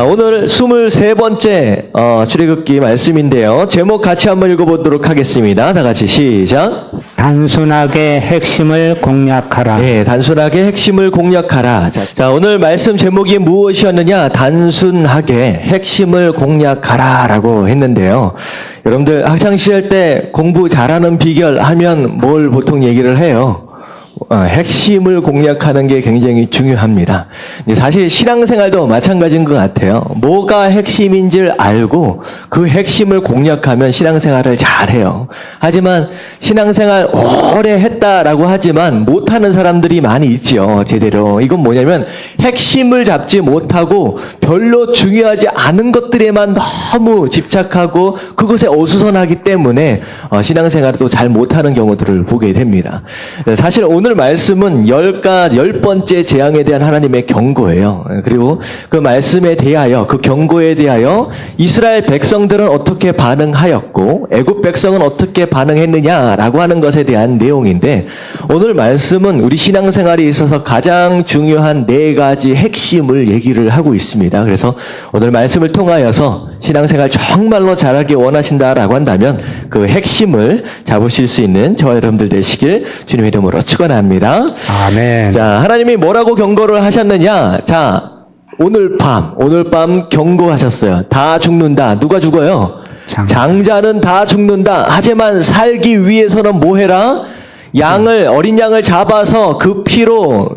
오늘 23번째 출애굽기 말씀인데요. 제목 같이 한번 읽어보도록 하겠습니다. 다 같이 시작. 단순하게 핵심을 공략하라. 네, 단순하게 핵심을 공략하라. 자, 오늘 말씀 제목이 무엇이었느냐? 단순하게 핵심을 공략하라 라고 했는데요. 여러분들 학창시절 때 공부 잘하는 비결 하면 뭘 보통 얘기를 해요? 핵심을 공략하는 게 굉장히 중요합니다. 사실 신앙생활도 마찬가지인 것 같아요. 뭐가 핵심인지를 알고 그 핵심을 공략하면 신앙생활을 잘해요. 하지만 신앙생활 오래 했다라고 하지만 못하는 사람들이 많이 있죠. 제대로. 이건 뭐냐면 핵심을 잡지 못하고 별로 중요하지 않은 것들에만 너무 집착하고 그것에 어수선하기 때문에 신앙생활을 또 잘 못하는 경우들을 보게 됩니다. 사실 오늘 말씀은 10번째 재앙에 대한 하나님의 경고예요. 그리고 그 말씀에 대하여, 그 경고에 대하여 이스라엘 백성들은 어떻게 반응하였고 애굽 백성은 어떻게 반응했느냐라고 하는 것에 대한 내용인데, 오늘 말씀은 우리 신앙생활에 있어서 가장 중요한 4가지 핵심을 얘기를 하고 있습니다. 그래서 오늘 말씀을 통하여서 신앙생활 정말로 잘하기 원하신다라고 한다면 그 핵심을 잡으실 수 있는 저와 여러분들 되시길 주님의 이름으로 축원합니다. 아멘. 자, 하나님이 뭐라고 경고를 하셨느냐? 자, 오늘 밤 경고하셨어요. 다 죽는다. 누가 죽어요? 장자는 다 죽는다. 하지만 살기 위해서는 뭐 해라? 어린 양을 잡아서 그 피로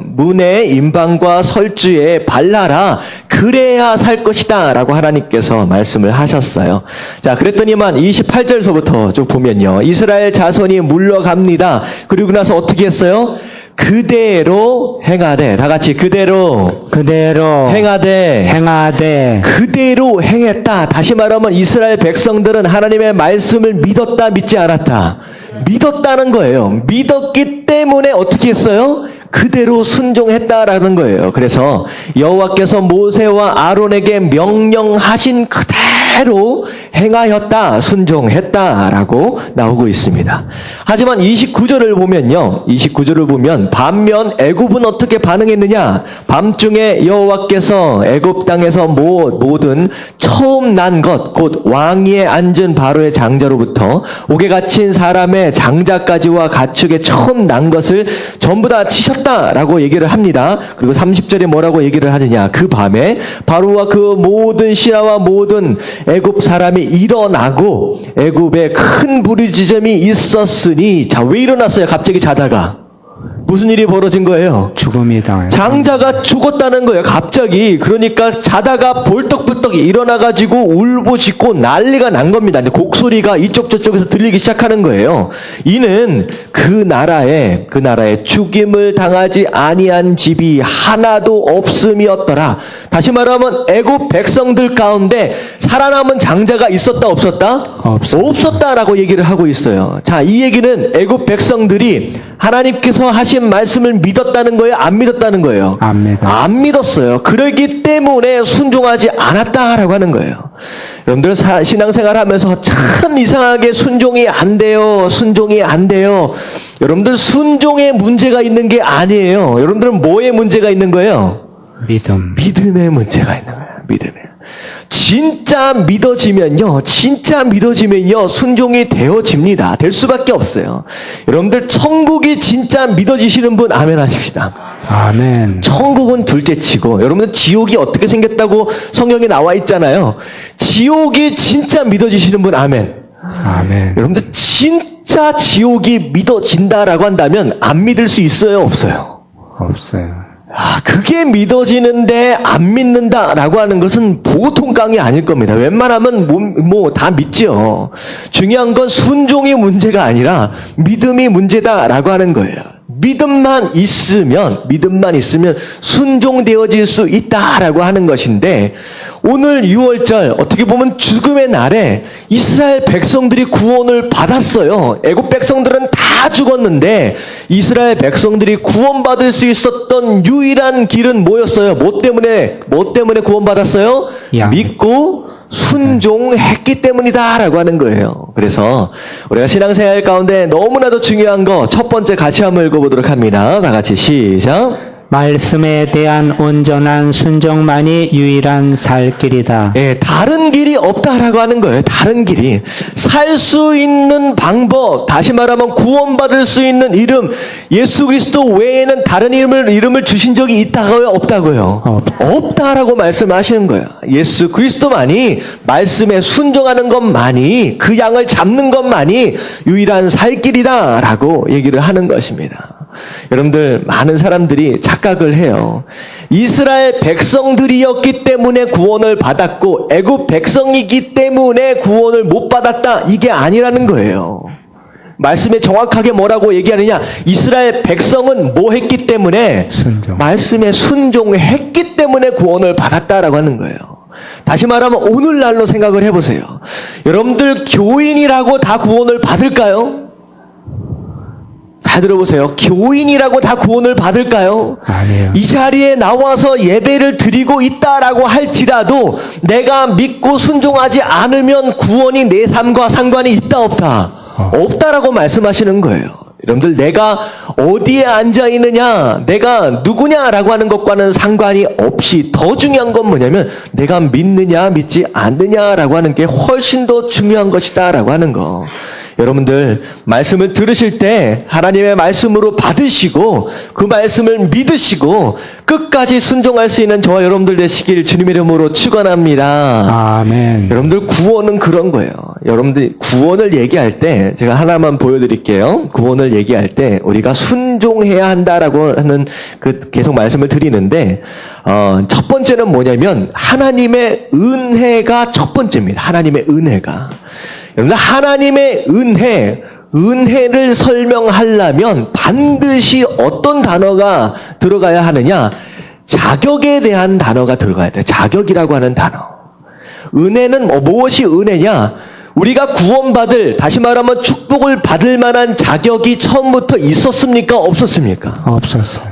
문에 임방과 설주에 발라라. 그래야 살 것이다 라고 하나님께서 말씀을 하셨어요. 자, 그랬더니만 28절서부터 쭉 보면요, 이스라엘 자손이 물러갑니다. 그리고 나서 어떻게 했어요? 그대로 행하되. 다 같이 그대로 행하되 그대로 행했다. 다시 말하면 이스라엘 백성들은 하나님의 말씀을 믿었다, 믿지 않았다? 믿었다는 거예요. 믿었기 때문에 어떻게 했어요? 그대로 순종했다라는 거예요. 그래서 여호와께서 모세와 아론에게 명령하신 그대로 행하였다, 순종했다라고 나오고 있습니다. 하지만 29절을 보면 반면 애굽은 어떻게 반응했느냐? 밤중에 여호와께서 애굽 땅에서 모든 처음 난 것, 곧 왕위에 앉은 바로의 장자로부터 옥에 갇힌 사람의 장자까지와 가축의 처음 난 것을 전부 다 치셨다라고 얘기를 합니다. 그리고 30절에 뭐라고 얘기를 하느냐? 그 밤에 바로와 그 모든 신하와 모든 애굽 사람이 일어나고 애굽에 큰 부르짖음이 있었으니. 자, 왜 일어났어요? 갑자기 자다가 무슨 일이 벌어진 거예요? 죽음이 당해. 장자가 죽었다는 거예요. 갑자기. 그러니까 자다가 벌떡벌떡 일어나가지고 울부짖고 난리가 난 겁니다. 근데 곡소리가 이쪽 저쪽에서 들리기 시작하는 거예요. 이는 그 나라에 죽임을 당하지 아니한 집이 하나도 없음이었더라. 다시 말하면 애굽 백성들 가운데 살아남은 장자가 있었다, 없었다? 없었다라고 얘기를 하고 있어요. 자, 이 얘기는 애굽 백성들이 하나님께서 하신 말씀을 믿었다는 거예요? 안 믿었다는 거예요? 안 믿었어요. 그러기 때문에 순종하지 않았다라고 하는 거예요. 여러분들 신앙생활 하면서 참 이상하게 순종이 안 돼요. 여러분들 순종에 문제가 있는 게 아니에요. 여러분들은 뭐에 문제가 있는 거예요? 믿음에 문제가 있는 거예요. 믿음에. 진짜 믿어지면요, 순종이 되어집니다. 될 수밖에 없어요. 여러분들 천국이 진짜 믿어지시는 분 아멘 하십시다. 아멘. 천국은 둘째치고, 여러분들 지옥이 어떻게 생겼다고 성경에 나와 있잖아요. 지옥이 진짜 믿어지시는 분 아멘. 아멘. 여러분들 진짜 지옥이 믿어진다라고 한다면 안 믿을 수 있어요, 없어요? 없어요. 그게 믿어지는데 안 믿는다라고 하는 것은 보통 깡이 아닐 겁니다. 웬만하면 다 믿죠. 중요한 건 순종이 문제가 아니라 믿음이 문제다라고 하는 거예요. 믿음만 있으면 순종되어질 수 있다라고 하는 것인데, 오늘 6월절 어떻게 보면 죽음의 날에 이스라엘 백성들이 구원을 받았어요. 애굽 백성들은 다 죽었는데 이스라엘 백성들이 구원받을 수 있었던 유일한 길은 뭐였어요? 뭐 때문에 구원받았어요? 믿고 순종했기 때문이다라고 하는 거예요. 그래서 우리가 신앙생활 가운데 너무나도 중요한 거 첫 번째 같이 한번 읽어보도록 합니다. 다 같이 시작. 말씀에 대한 온전한 순종만이 유일한 살 길이다. 예, 다른 길이 없다라고 하는 거예요. 다른 길이. 살 수 있는 방법, 다시 말하면 구원받을 수 있는 이름, 예수 그리스도 외에는 다른 이름을 주신 적이 있다고요? 없다고요? 없다라고 말씀하시는 거예요. 예수 그리스도만이 말씀에 순종하는 것만이, 그 양을 잡는 것만이 유일한 살 길이다라고 얘기를 하는 것입니다. 여러분들, 많은 사람들이 착각을 해요. 이스라엘 백성들이었기 때문에 구원을 받았고 애굽 백성이기 때문에 구원을 못 받았다, 이게 아니라는 거예요. 말씀에 정확하게 뭐라고 얘기하느냐? 이스라엘 백성은 뭐 했기 때문에? 순종. 말씀에 순종했기 때문에 구원을 받았다라고 하는 거예요. 다시 말하면 오늘날로 생각을 해보세요. 여러분들, 교인이라고 다 구원을 받을까요? 잘 들어보세요. 교인이라고 다 구원을 받을까요? 아니에요. 이 자리에 나와서 예배를 드리고 있다라고 할지라도 내가 믿고 순종하지 않으면 구원이 내 삶과 상관이 있다 없다? 없다라고 말씀하시는 거예요. 여러분들, 내가 어디에 앉아 있느냐, 내가 누구냐라고 하는 것과는 상관이 없이 더 중요한 건 뭐냐면 내가 믿느냐 믿지 않느냐라고 하는 게 훨씬 더 중요한 것이다라고 하는 거. 여러분들, 말씀을 들으실 때 하나님의 말씀으로 받으시고 그 말씀을 믿으시고 끝까지 순종할 수 있는 저와 여러분들 되시길 주님의 이름으로 축원합니다. 아멘. 여러분들, 구원은 그런 거예요. 여러분들, 구원을 얘기할 때 제가 하나만 보여드릴게요. 구원을 얘기할 때 우리가 순종해야 한다라고 하는 계속 말씀을 드리는데, 첫 번째는 뭐냐면 하나님의 은혜가 첫 번째입니다. 하나님의 은혜가. 여러분들, 하나님의 은혜를 설명하려면 반드시 어떤 단어가 들어가야 하느냐? 자격에 대한 단어가 들어가야 돼요. 자격이라고 하는 단어. 은혜는 무엇이 은혜냐? 우리가 구원받을, 다시 말하면 축복을 받을 만한 자격이 처음부터 있었습니까? 없었습니까?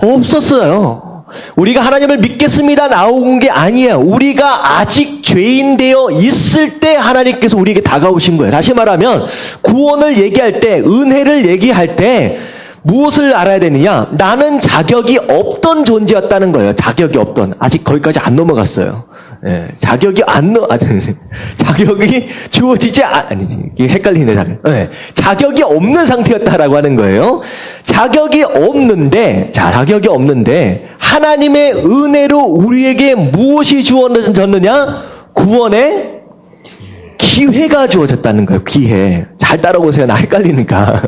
없었어요. 우리가 하나님을 믿겠습니다 나온 게 아니에요. 우리가 아직 죄인 되어 있을 때 하나님께서 우리에게 다가오신 거예요. 다시 말하면 구원을 얘기할 때, 은혜를 얘기할 때 무엇을 알아야 되느냐? 나는 자격이 없던 존재였다는 거예요. 자격이 없던. 아직 거기까지 안 넘어갔어요. 예, 자격이 주어지지 아니지. 이게 헷갈리네, 자격. 예, 자격이 없는 상태였다라고 하는 거예요. 자격이 없는데 하나님의 은혜로 우리에게 무엇이 주어졌느냐? 구원의 기회가 주어졌다는 거예요. 기회. 잘 따라오세요. 나 헷갈리니까.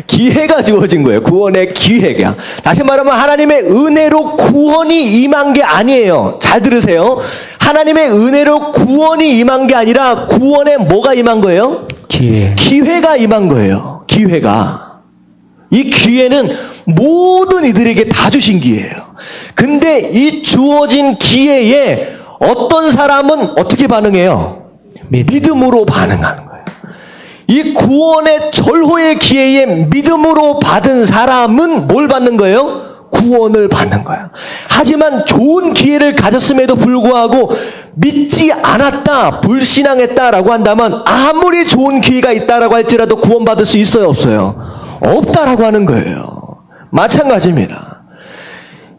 기회가 주어진 거예요. 구원의 기회가. 다시 말하면 하나님의 은혜로 구원이 임한 게 아니에요. 잘 들으세요. 하나님의 은혜로 구원이 임한 게 아니라 구원에 뭐가 임한 거예요? 기회가 임한 거예요. 기회가. 이 기회는 모든 이들에게 다 주신 기회예요. 근데 이 주어진 기회에 어떤 사람은 어떻게 반응해요? 믿음으로 반응하는 거예요. 이 구원의 절호의 기회에 믿음으로 받은 사람은 뭘 받는 거예요? 구원을 받는 거예요. 하지만 좋은 기회를 가졌음에도 불구하고 믿지 않았다, 불신앙했다라고 한다면 아무리 좋은 기회가 있다라고 할지라도 구원받을 수 있어요, 없어요? 없다라고 하는 거예요. 마찬가지입니다.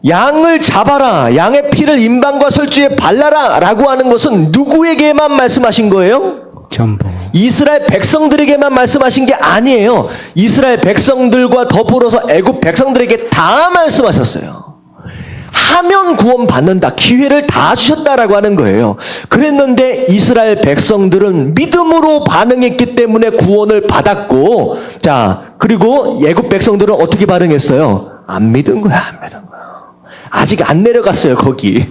양을 잡아라, 양의 피를 임방과 설주에 발라라 라고 하는 것은 누구에게만 말씀하신 거예요? 전부. 이스라엘 백성들에게만 말씀하신 게 아니에요. 이스라엘 백성들과 더불어서 애굽 백성들에게 다 말씀하셨어요. 하면 구원 받는다, 기회를 다 주셨다라고 하는 거예요. 그랬는데 이스라엘 백성들은 믿음으로 반응했기 때문에 구원을 받았고, 자, 그리고 애굽 백성들은 어떻게 반응했어요? 안 믿은 거야, 안 믿은 거야. 아직 안 내려갔어요, 거기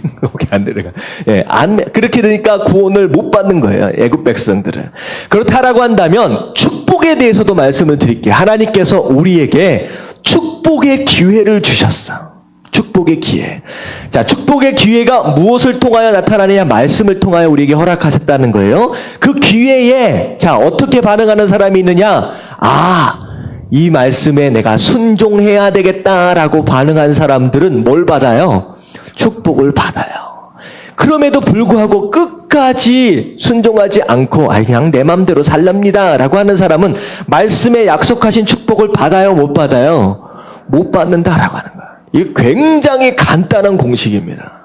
안 내려가. 예, 그렇게 되니까 구원을 못 받는 거예요, 애굽 백성들은. 그렇다라고 한다면 축복에 대해서도 말씀을 드릴게요. 하나님께서 우리에게 축복의 기회를 주셨어. 축복의 기회. 자, 축복의 기회가 무엇을 통하여 나타나느냐? 말씀을 통하여 우리에게 허락하셨다는 거예요. 그 기회에, 자, 어떻게 반응하는 사람이 있느냐? 이 말씀에 내가 순종해야 되겠다라고 반응한 사람들은 뭘 받아요? 축복을 받아요. 그럼에도 불구하고 끝까지 순종하지 않고 그냥 내 맘대로 살랍니다 라고 하는 사람은 말씀에 약속하신 축복을 받아요, 못 받아요? 못 받는다라고 하는 거예요. 이게 굉장히 간단한 공식입니다.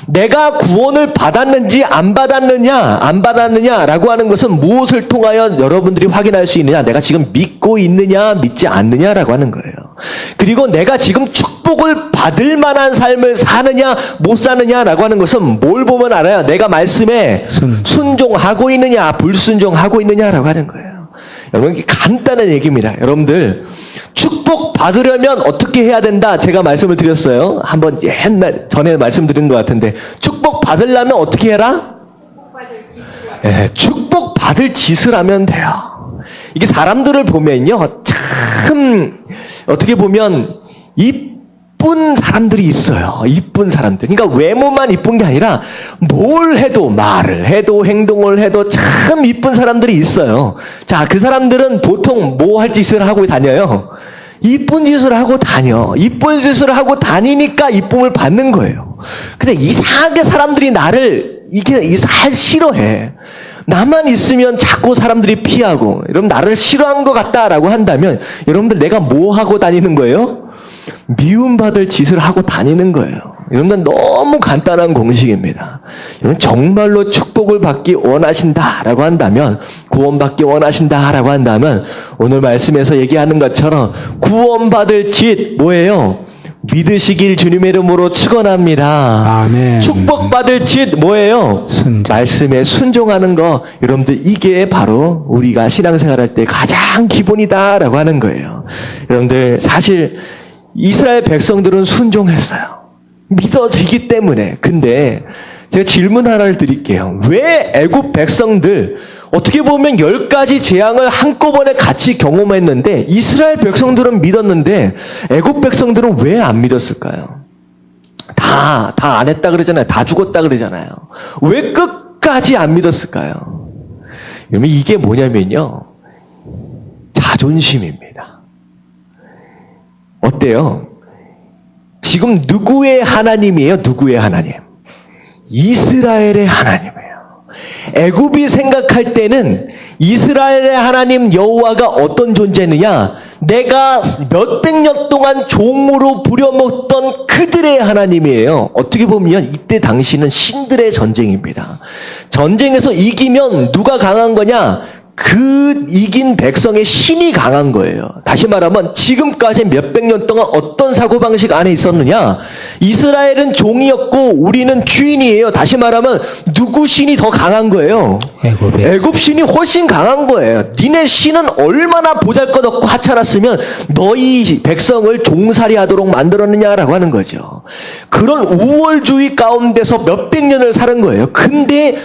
내가 구원을 받았는지 안 받았느냐라고 하는 것은 무엇을 통하여 여러분들이 확인할 수 있느냐? 내가 지금 믿고 있느냐, 믿지 않느냐라고 하는 거예요. 그리고 내가 지금 축복을 받을 만한 삶을 사느냐, 못 사느냐라고 하는 것은 뭘 보면 알아요? 내가 말씀에 순종하고 있느냐, 불순종하고 있느냐라고 하는 거예요. 여러분, 이게 간단한 얘기입니다. 여러분들, 축복 받으려면 어떻게 해야 된다? 제가 말씀을 드렸어요. 한번 옛날 전에 말씀드린 것 같은데, 축복 받으려면 어떻게 해라? 축복 받을 짓을 하면 돼요. 이게 사람들을 보면요, 참 어떻게 보면 이쁜 사람들이 있어요. 이쁜 사람들. 그러니까 외모만 이쁜 게 아니라 뭘 해도, 말을 해도, 행동을 해도 참 이쁜 사람들이 있어요. 자, 그 사람들은 보통 뭐 할 짓을 하고 다녀요? 이쁜 짓을 하고 다녀. 이쁜 짓을 하고 다니니까 이쁨을 받는 거예요. 근데 이상하게 사람들이 나를 싫어해. 나만 있으면 자꾸 사람들이 피하고, 여러분 나를 싫어한 것 같다라고 한다면, 여러분들 내가 뭐 하고 다니는 거예요? 미움받을 짓을 하고 다니는 거예요. 여러분들 너무 간단한 공식입니다. 여러분 정말로 축복을 받기 원하신다라고 한다면, 구원받기 원하신다라고 한다면, 오늘 말씀에서 얘기하는 것처럼 구원받을 짓 뭐예요? 믿으시길 주님의 이름으로 축원합니다. 아멘. 축복받을 짓 뭐예요? 말씀에 순종하는 거. 여러분들 이게 바로 우리가 신앙생활할 때 가장 기본이다라고 하는 거예요. 여러분들 사실 이스라엘 백성들은 순종했어요. 믿어지기 때문에. 근데 제가 질문 하나를 드릴게요. 왜 애굽 백성들 어떻게 보면 10가지 재앙을 한꺼번에 같이 경험했는데 이스라엘 백성들은 믿었는데 애굽 백성들은 왜 안 믿었을까요? 다 안 했다 그러잖아요. 다 죽었다 그러잖아요. 왜 끝까지 안 믿었을까요? 여러분 이게 뭐냐면요, 자존심입니다. 어때요? 지금 누구의 하나님이에요? 누구의 하나님? 이스라엘의 하나님이에요. 애굽이 생각할 때는 이스라엘의 하나님 여호와가 어떤 존재느냐? 내가 몇백 년 동안 종으로 부려먹던 그들의 하나님이에요. 어떻게 보면 이때 당시는 신들의 전쟁입니다. 전쟁에서 이기면 누가 강한 거냐? 그 이긴 백성의 신이 강한 거예요. 다시 말하면 지금까지 몇백 년 동안 어떤 사고방식 안에 있었느냐? 이스라엘은 종이었고 우리는 주인이에요. 다시 말하면 누구 신이 더 강한 거예요? 애굽 신이 훨씬 강한 거예요. 니네 신은 얼마나 보잘것없고 하찮았으면 너희 백성을 종살이 하도록 만들었느냐라고 하는 거죠. 그런 우월주의 가운데서 몇백 년을 사는 거예요. 근데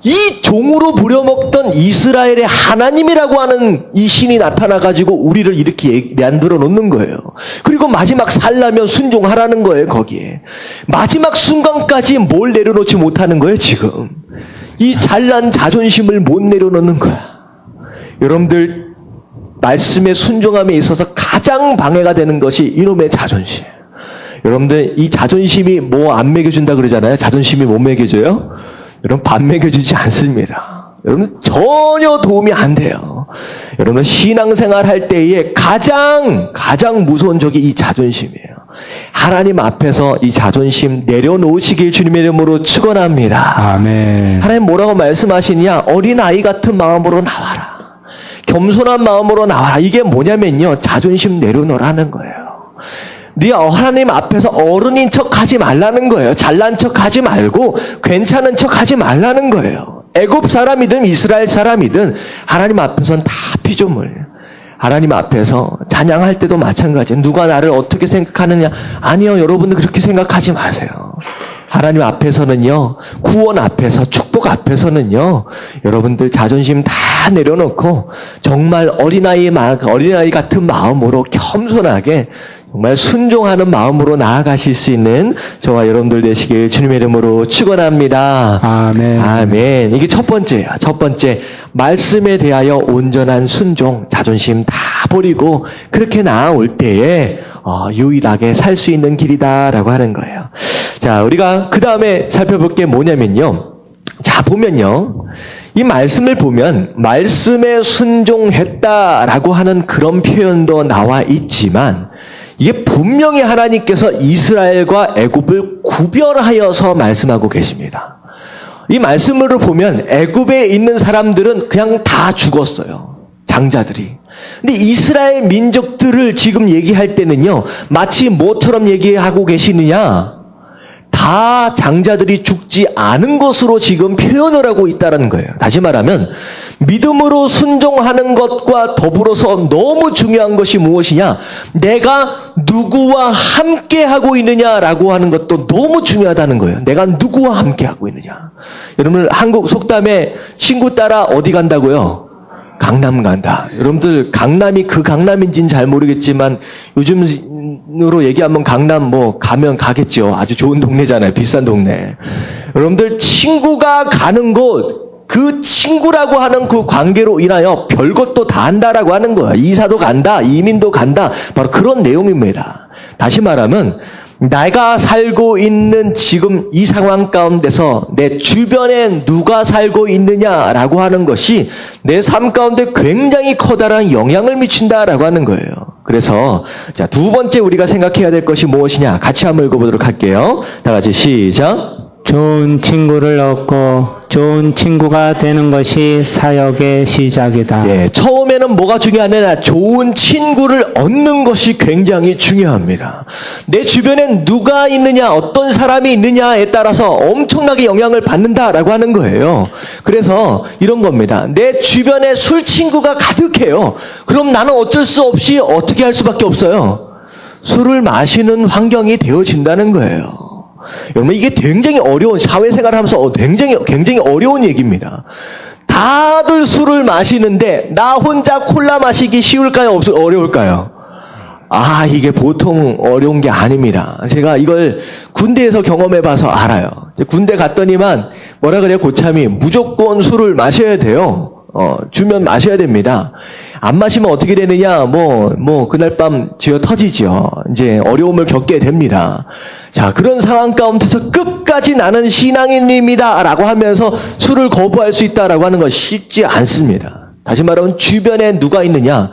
이 종으로 부려먹던 이스라엘의 하나님이라고 하는 이 신이 나타나가지고 우리를 이렇게 만들어 놓는 거예요. 그리고 마지막 살려면 순종하라는 거예요, 거기에. 마지막 순간까지 뭘 내려놓지 못하는 거예요, 지금. 이 잘난 자존심을 못 내려놓는 거야. 여러분들, 말씀의 순종함에 있어서 가장 방해가 되는 것이 이놈의 자존심. 여러분들, 이 자존심이 뭐 안 먹여준다 그러잖아요. 자존심이 못 먹여줘요? 여러분 밥 먹여주지 않습니다. 여러분 전혀 도움이 안 돼요. 여러분 신앙생활 할 때에 가장 무서운 적이 이 자존심이에요. 하나님 앞에서 이 자존심 내려놓으시길 주님의 이름으로 축원합니다. 아멘. 하나님 뭐라고 말씀하시냐? 어린아이 같은 마음으로 나와라. 겸손한 마음으로 나와라. 이게 뭐냐면요, 자존심 내려놓으라는 거예요. 네 하나님 앞에서 어른인 척 하지 말라는 거예요. 잘난 척 하지 말고 괜찮은 척 하지 말라는 거예요. 애굽 사람이든 이스라엘 사람이든 하나님 앞에서는 다 피조물. 하나님 앞에서 찬양할 때도 마찬가지예요. 누가 나를 어떻게 생각하느냐? 아니요, 여러분들 그렇게 생각하지 마세요. 하나님 앞에서는요, 구원 앞에서, 축복 앞에서는요, 여러분들 자존심 다 내려놓고 정말 어린아이 같은 마음으로 겸손하게 정말 순종하는 마음으로 나아가실 수 있는 저와 여러분들 되시길 주님의 이름으로 축원합니다. 아멘. 아멘. 이게 첫 번째예요. 첫 번째, 말씀에 대하여 온전한 순종, 자존심 다 버리고 그렇게 나아올 때에 유일하게 살 수 있는 길이다라고 하는 거예요. 자, 우리가 그 다음에 살펴볼 게 뭐냐면요. 자, 보면요. 이 말씀을 보면 말씀에 순종했다라고 하는 그런 표현도 나와 있지만 이게 분명히 하나님께서 이스라엘과 애굽을 구별하여서 말씀하고 계십니다. 이 말씀으로 보면 애굽에 있는 사람들은 그냥 다 죽었어요. 장자들이. 근데 이스라엘 민족들을 지금 얘기할 때는요, 마치 뭐처럼 얘기하고 계시느냐? 다 장자들이 죽지 않은 것으로 지금 표현을 하고 있다는 거예요. 다시 말하면 믿음으로 순종하는 것과 더불어서 너무 중요한 것이 무엇이냐? 내가 누구와 함께 하고 있느냐라고 하는 것도 너무 중요하다는 거예요. 내가 누구와 함께 하고 있느냐. 여러분, 한국 속담에 친구 따라 어디 간다고요? 강남 간다. 여러분들 강남이 그 강남인지는 잘 모르겠지만 요즘으로 얘기하면 강남 뭐 가면 가겠죠. 아주 좋은 동네잖아요. 비싼 동네. 여러분들 친구가 가는 곳, 그 친구라고 하는 그 관계로 인하여 별것도 다 한다라고 하는 거예요. 이사도 간다, 이민도 간다. 바로 그런 내용입니다. 다시 말하면 내가 살고 있는 지금 이 상황 가운데서 내 주변에 누가 살고 있느냐라고 하는 것이 내 삶 가운데 굉장히 커다란 영향을 미친다라고 하는 거예요. 그래서 자, 두 번째 우리가 생각해야 될 것이 무엇이냐? 같이 한번 읽어보도록 할게요. 다 같이 시작. 좋은 친구를 얻고 좋은 친구가 되는 것이 사역의 시작이다. 예, 처음에는 뭐가 중요하느냐? 좋은 친구를 얻는 것이 굉장히 중요합니다. 내 주변에 누가 있느냐, 어떤 사람이 있느냐에 따라서 엄청나게 영향을 받는다라고 하는 거예요. 그래서 이런 겁니다. 내 주변에 술 친구가 가득해요. 그럼 나는 어쩔 수 없이 어떻게 할 수밖에 없어요? 술을 마시는 환경이 되어진다는 거예요. 여러분, 이게 굉장히 어려운, 사회생활을 하면서 굉장히 어려운 얘기입니다. 다들 술을 마시는데 나 혼자 콜라 마시기 쉬울까요? 어려울까요? 아, 이게 보통 어려운 게 아닙니다. 제가 이걸 군대에서 경험해봐서 알아요. 군대 갔더니만 뭐라 그래요? 고참이 무조건 술을 마셔야 돼요. 주면 마셔야 됩니다. 안 마시면 어떻게 되느냐? 그날 밤 쥐어 터지죠. 이제 어려움을 겪게 됩니다. 자, 그런 상황 가운데서 끝까지 나는 신앙인입니다. 라고 하면서 술을 거부할 수 있다라고 하는 건 쉽지 않습니다. 다시 말하면 주변에 누가 있느냐?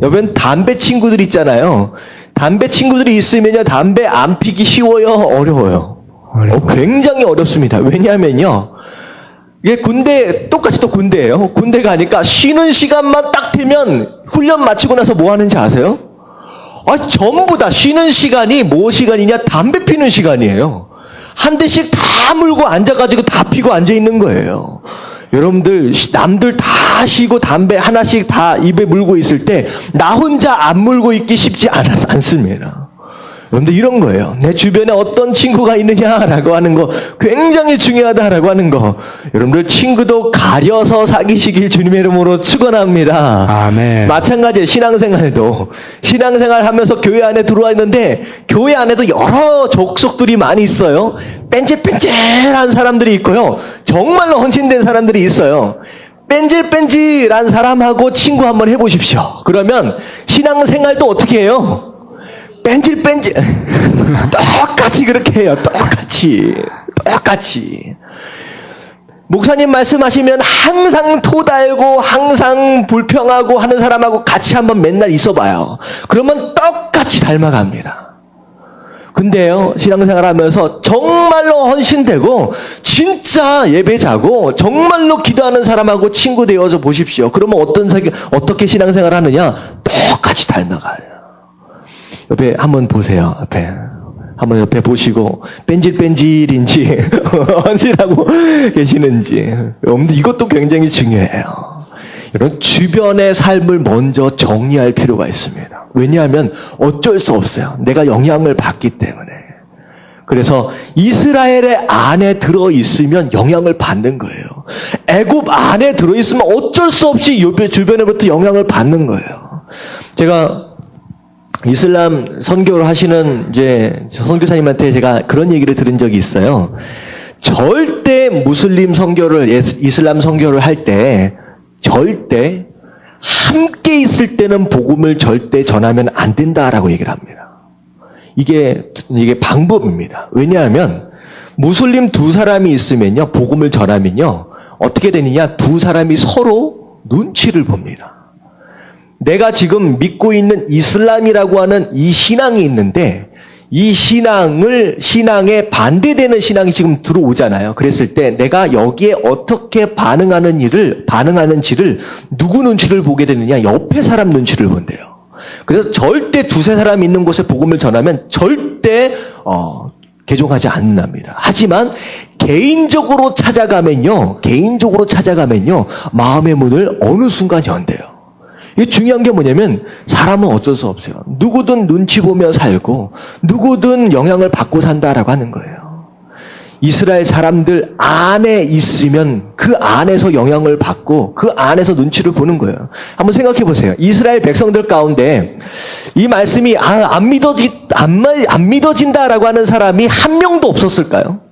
여러분, 담배 친구들 있잖아요. 담배 친구들이 있으면요, 담배 안 피기 쉬워요? 어려워요? 굉장히 어렵습니다. 왜냐하면요, 이게 똑같이 또 군대예요. 군대 가니까 쉬는 시간만 딱 되면 훈련 마치고 나서 뭐 하는지 아세요? 전부 다 쉬는 시간이 뭐 시간이냐? 담배 피는 시간이에요. 한 대씩 다 물고 앉아가지고 다 피고 앉아있는 거예요. 여러분들, 남들 다 쉬고 담배 하나씩 다 입에 물고 있을 때 나 혼자 안 물고 있기 쉽지 않습니다. 여러분들, 이런 거예요. 내 주변에 어떤 친구가 있느냐라고 하는 거 굉장히 중요하다라고 하는 거. 여러분들, 친구도 가려서 사귀시길 주님의 이름으로 축원합니다. 아멘. 마찬가지예요. 신앙생활도. 신앙생활 하면서 교회 안에 들어와 있는데 교회 안에도 여러 족속들이 많이 있어요. 뺀질뺀질한 사람들이 있고요. 정말로 헌신된 사람들이 있어요. 뺀질뺀질한 사람하고 친구 한번 해보십시오. 그러면 신앙생활도 어떻게 해요? 뺀질뺀질 똑같이 그렇게 해요. 똑같이 목사님 말씀하시면 항상 토달고 항상 불평하고 하는 사람하고 같이 한번 맨날 있어봐요. 그러면 똑같이 닮아갑니다. 근데요, 신앙생활 하면서 정말로 헌신되고 진짜 예배자고 정말로 기도하는 사람하고 친구 되어서 보십시오. 그러면 어떻게 신앙생활 하느냐? 똑같이 닮아가요. 옆에 한번 보세요. 한번 옆에 보시고 뺀질뺀질인지 헌신하고 계시는지. 여러분들, 이것도 굉장히 중요해요. 여러분, 주변의 삶을 먼저 정리할 필요가 있습니다. 왜냐하면 어쩔 수 없어요. 내가 영향을 받기 때문에. 그래서 이스라엘의 안에 들어있으면 영향을 받는 거예요. 애굽 안에 들어있으면 어쩔 수 없이 주변에부터 영향을 받는 거예요. 제가 이슬람 선교를 하시는 이제 선교사님한테 제가 그런 얘기를 들은 적이 있어요. 절대 무슬림 선교를, 이슬람 선교를 할 때 절대 함께 있을 때는 복음을 절대 전하면 안 된다라고 얘기를 합니다. 이게 방법입니다. 왜냐하면 무슬림 두 사람이 있으면요, 복음을 전하면요, 어떻게 되느냐? 두 사람이 서로 눈치를 봅니다. 내가 지금 믿고 있는 이슬람이라고 하는 이 신앙이 있는데 이 신앙에 반대되는 신앙이 지금 들어오잖아요. 그랬을 때 내가 여기에 어떻게 반응하는지를 누구 눈치를 보게 되느냐? 옆에 사람 눈치를 본대요. 그래서 절대 두세 사람 있는 곳에 복음을 전하면 절대 개종하지 않는답니다. 하지만 개인적으로 찾아가면요, 마음의 문을 어느 순간 연대요. 이게 중요한 게 뭐냐면 사람은 어쩔 수 없어요. 누구든 눈치 보며 살고 누구든 영향을 받고 산다라고 하는 거예요. 이스라엘 사람들 안에 있으면 그 안에서 영향을 받고 그 안에서 눈치를 보는 거예요. 한번 생각해 보세요. 이스라엘 백성들 가운데 이 말씀이 안 믿어진다라고 하는 사람이 한 명도 없었을까요?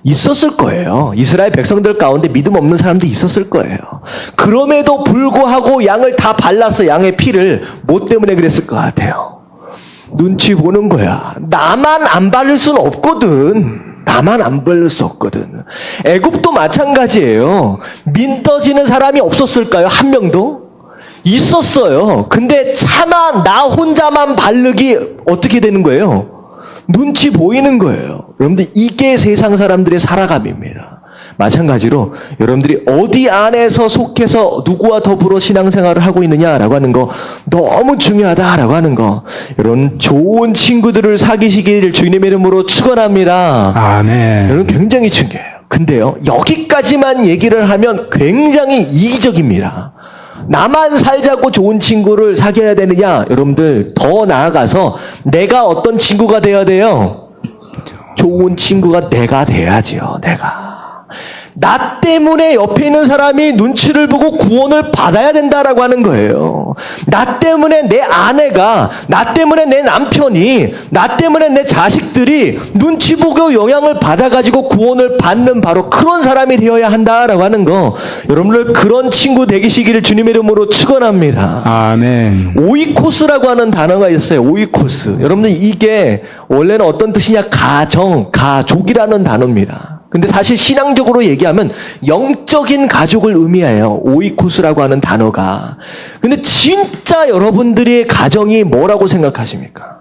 있었을 거예요. 이스라엘 백성들 가운데 믿음 없는 사람도 있었을 거예요. 그럼에도 불구하고 양을 다 발랐어. 양의 피를. 뭐 때문에 그랬을 것 같아요? 눈치 보는 거야. 나만 안 바를 수는 없거든. 나만 안 바를 수 없거든. 애굽도 마찬가지예요. 믿어지는 사람이 없었을까요? 한 명도? 있었어요. 근데 차마 나 혼자만 바르기 어떻게 되는 거예요? 눈치 보이는 거예요. 여러분들 이게 세상 사람들의 살아감입니다. 마찬가지로 여러분들이 어디 안에서 속해서 누구와 더불어 신앙생활을 하고 있느냐라고 하는 거 너무 중요하다라고 하는 거. 여러분 좋은 친구들을 사귀시기를 주님의 이름으로 축원합니다. 아멘. 여러분 굉장히 중요해요. 근데요 여기까지만 얘기를 하면 굉장히 이기적입니다. 나만 살자고 좋은 친구를 사귀어야 되느냐? 여러분들 더 나아가서 내가 어떤 친구가 되어야 돼요? 좋은 친구가 내가 돼야지요. 나 때문에 옆에 있는 사람이 눈치를 보고 구원을 받아야 된다라고 하는 거예요. 나 때문에 내 아내가, 나 때문에 내 남편이, 나 때문에 내 자식들이 눈치 보고 영향을 받아가지고 구원을 받는 바로 그런 사람이 되어야 한다라고 하는 거. 여러분들 그런 친구 되시기를 주님의 이름으로 축원합니다. 아멘. 오이코스라고 하는 단어가 있어요. 오이코스. 여러분들 이게 원래는 어떤 뜻이냐? 가족이라는 단어입니다. 근데 사실 신앙적으로 얘기하면 영적인 가족을 의미해요. 오이코스라고 하는 단어가. 근데 진짜 여러분들의 가정이 뭐라고 생각하십니까?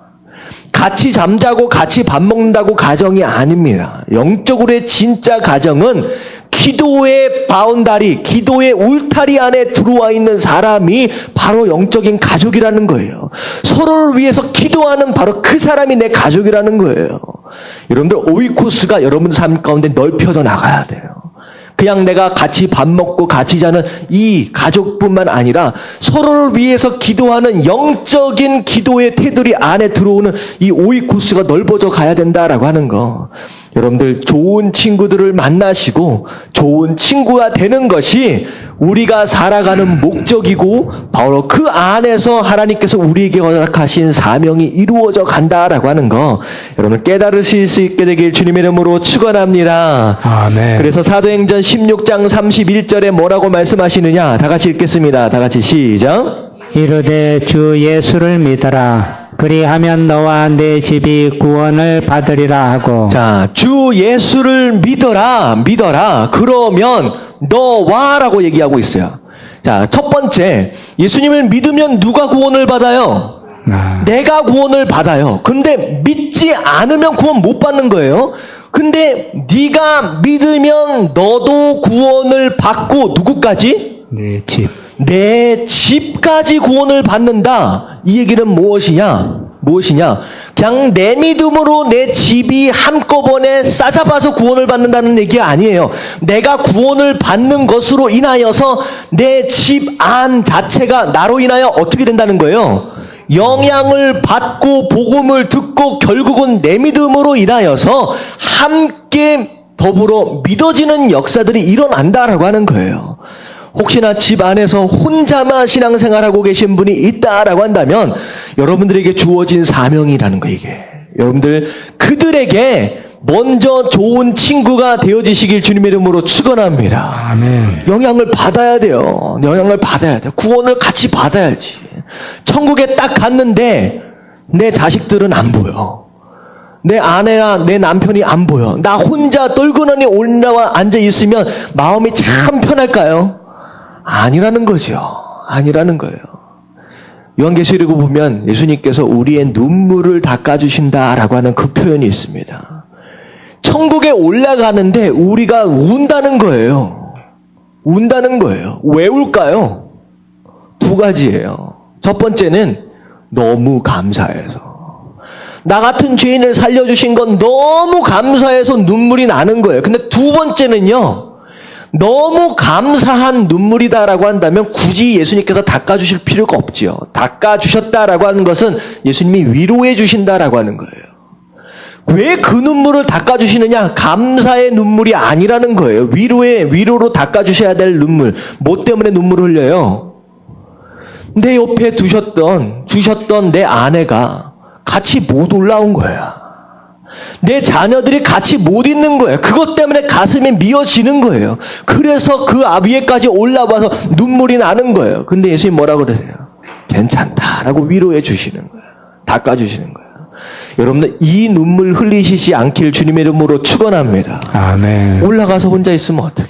같이 잠자고 같이 밥 먹는다고 가정이 아닙니다. 영적으로의 진짜 가정은 기도의 바운다리, 기도의 울타리 안에 들어와 있는 사람이 바로 영적인 가족이라는 거예요. 서로를 위해서 기도하는 바로 그 사람이 내 가족이라는 거예요. 여러분들 오이코스가 여러분 삶 가운데 넓혀져 나가야 돼요. 그냥 내가 같이 밥 먹고 같이 자는 이 가족뿐만 아니라 서로를 위해서 기도하는 영적인 기도의 테두리 안에 들어오는 이 오이코스가 넓어져 가야 된다라고 하는 거. 여러분들 좋은 친구들을 만나시고 좋은 친구가 되는 것이 우리가 살아가는 목적이고 바로 그 안에서 하나님께서 우리에게 허락하신 사명이 이루어져 간다라고 하는 거 여러분 깨달으실 수 있게 되길 주님의 이름으로 축원합니다. 아멘. 그래서 사도행전 16장 31절에 뭐라고 말씀하시느냐? 다 같이 읽겠습니다. 다 같이 시작. 이르되 주 예수를 믿어라. 그리하면 너와 내 집이 구원을 받으리라 하고. 자, 주 예수를 믿어라. 그러면 너와라고 얘기하고 있어요. 자, 첫 번째, 예수님을 믿으면 누가 구원을 받아요? 내가 구원을 받아요. 근데 믿지 않으면 구원 못 받는 거예요. 근데 네가 믿으면 너도 구원을 받고 누구까지? 내 집. 내 집까지 구원을 받는다. 이 얘기는 무엇이냐? 그냥 내 믿음으로 내 집이 한꺼번에 싸잡아서 구원을 받는다는 얘기가 아니에요. 내가 구원을 받는 것으로 인하여서 내 집 안 자체가 나로 인하여 어떻게 된다는 거예요? 영향을 받고 복음을 듣고 결국은 내 믿음으로 인하여서 함께 더불어 믿어지는 역사들이 일어난다라고 하는 거예요. 혹시나 집 안에서 혼자만 신앙생활하고 계신 분이 있다라고 한다면 여러분들에게 주어진 사명이라는 거 이게. 여러분들 그들에게 먼저 좋은 친구가 되어지시길 주님의 이름으로 축원합니다. 아멘. 영향을 받아야 돼요. 구원을 같이 받아야지. 천국에 딱 갔는데 내 자식들은 안 보여. 내 아내나 내 남편이 안 보여. 나 혼자 떨그러니 올라와 앉아 있으면 마음이 참 편할까요? 아니라는 거죠. 아니라는 거예요. 요한계시록을 보면 예수님께서 우리의 눈물을 닦아주신다라고 하는 그 표현이 있습니다. 천국에 올라가는데 우리가 운다는 거예요. 운다는 거예요. 왜 울까요? 두 가지예요. 첫 번째는 너무 감사해서. 나 같은 죄인을 살려주신 건 너무 감사해서 눈물이 나는 거예요. 근데 두 번째는요. 너무 감사한 눈물이다라고 한다면 굳이 예수님께서 닦아주실 필요가 없지요. 닦아주셨다라고 하는 것은 예수님이 위로해 주신다라고 하는 거예요. 왜 그 눈물을 닦아주시느냐? 감사의 눈물이 아니라는 거예요. 위로로 닦아주셔야 될 눈물. 뭐 때문에 눈물을 흘려요? 내 옆에 주셨던 내 아내가 같이 못 올라온 거야. 내 자녀들이 같이 못 있는 거예요. 그것 때문에 가슴이 미어지는 거예요. 그래서 그 위에까지 올라와서 눈물이 나는 거예요. 근데 예수님 뭐라고 그러세요? 괜찮다라고 위로해 주시는 거예요. 닦아주시는 거예요. 여러분들 이 눈물 흘리시지 않길 주님의 이름으로 축원합니다. 아멘. 올라가서 혼자 있으면 어떡해.